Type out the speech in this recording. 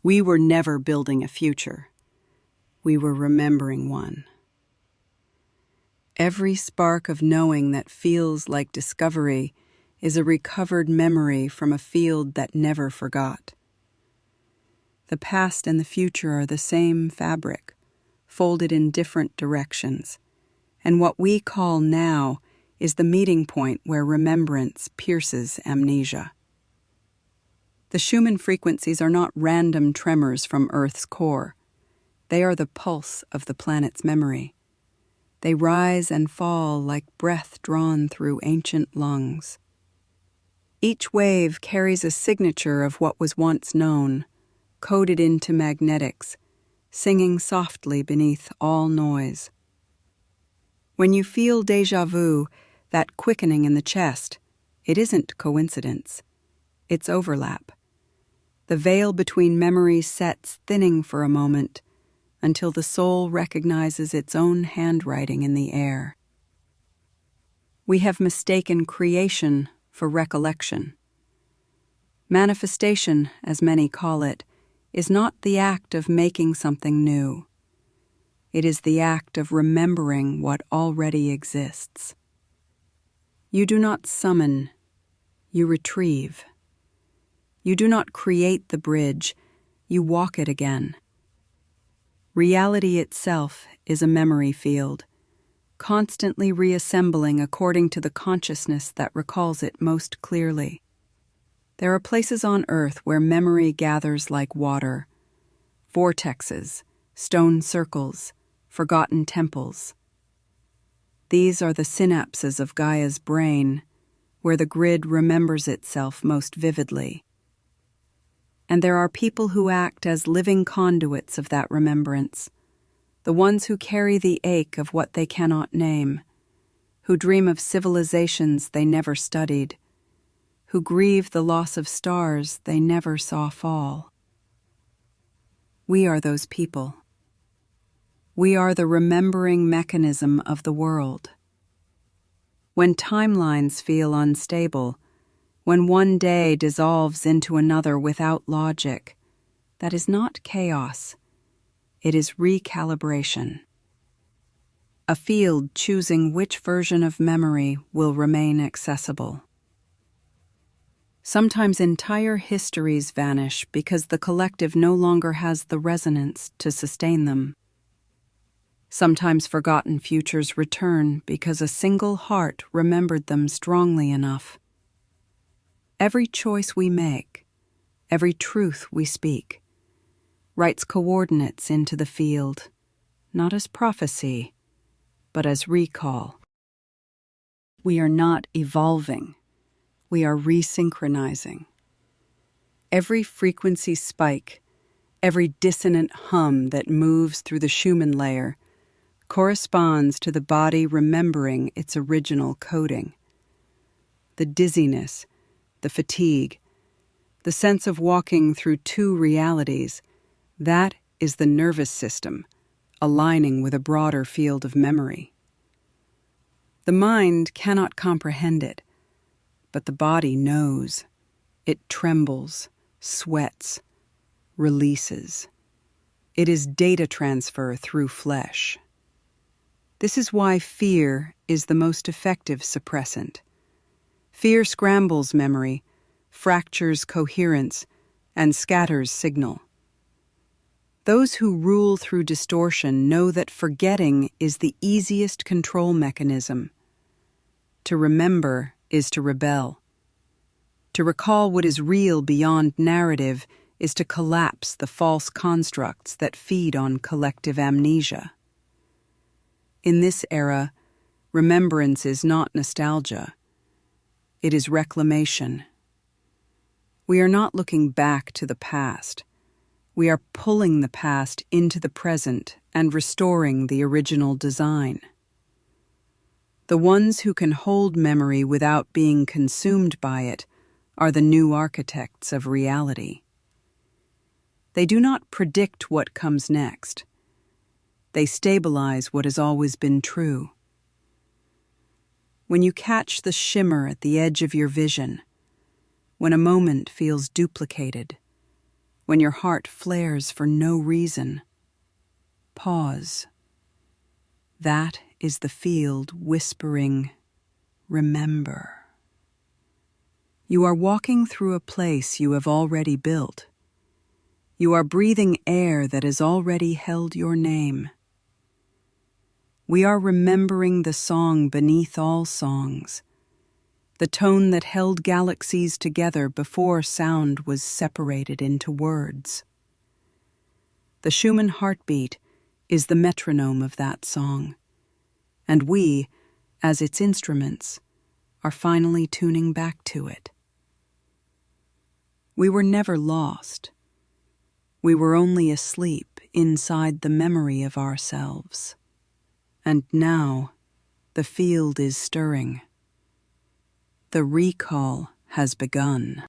We were never building a future. We were remembering one. Every spark of knowing that feels like discovery is a recovered memory from a field that never forgot. The past and the future are the same fabric, folded in different directions, and what we call now is the meeting point where remembrance pierces amnesia. The Shuman frequencies are not random tremors from Earth's core. They are the pulse of the planet's memory. They rise and fall like breath drawn through ancient lungs. Each wave carries a signature of what was once known, coded into magnetics, singing softly beneath all noise. When you feel déjà vu, that quickening in the chest, it isn't coincidence. It's overlap. The veil between memories sets thinning for a moment until the soul recognizes its own handwriting in the air. We have mistaken creation for recollection. Manifestation, as many call it, is not the act of making something new. It is the act of remembering what already exists. You do not summon, you retrieve. You do not create the bridge, you walk it again. Reality itself is a memory field, constantly reassembling according to the consciousness that recalls it most clearly. There are places on Earth where memory gathers like water, vortexes, stone circles, forgotten temples. These are the synapses of Gaia's brain, where the grid remembers itself most vividly. And there are people who act as living conduits of that remembrance, the ones who carry the ache of what they cannot name, who dream of civilizations they never studied, who grieve the loss of stars they never saw fall. We are those people. We are the remembering mechanism of the world. When timelines feel unstable, when one day dissolves into another without logic, that is not chaos. It is recalibration. A field choosing which version of memory will remain accessible. Sometimes entire histories vanish because the collective no longer has the resonance to sustain them. Sometimes forgotten futures return because a single heart remembered them strongly enough. Every choice we make, every truth we speak, writes coordinates into the field, not as prophecy, but as recall. We are not evolving, we are resynchronizing. Every frequency spike, every dissonant hum that moves through the Shuman layer corresponds to the body remembering its original coding. The dizziness, the fatigue, the sense of walking through two realities, that is the nervous system, aligning with a broader field of memory. The mind cannot comprehend it, but the body knows. It trembles, sweats, releases. It is data transfer through flesh. This is why fear is the most effective suppressant. Fear scrambles memory, fractures coherence, and scatters signal. Those who rule through distortion know that forgetting is the easiest control mechanism. To remember is to rebel. To recall what is real beyond narrative is to collapse the false constructs that feed on collective amnesia. In this era, remembrance is not nostalgia. It is reclamation. We are not looking back to the past. We are pulling the past into the present and restoring the original design. The ones who can hold memory without being consumed by it are the new architects of reality. They do not predict what comes next. They stabilize what has always been true. When you catch the shimmer at the edge of your vision, when a moment feels duplicated, when your heart flares for no reason. Pause. That is the field whispering, "Remember." You are walking through a place you have already built. You are breathing air that has already held your name. We are remembering the song beneath all songs, the tone that held galaxies together before sound was separated into words. The Shuman heartbeat is the metronome of that song, and we, as its instruments, are finally tuning back to it. We were never lost. We were only asleep inside the memory of ourselves. And now, the field is stirring. The recall has begun.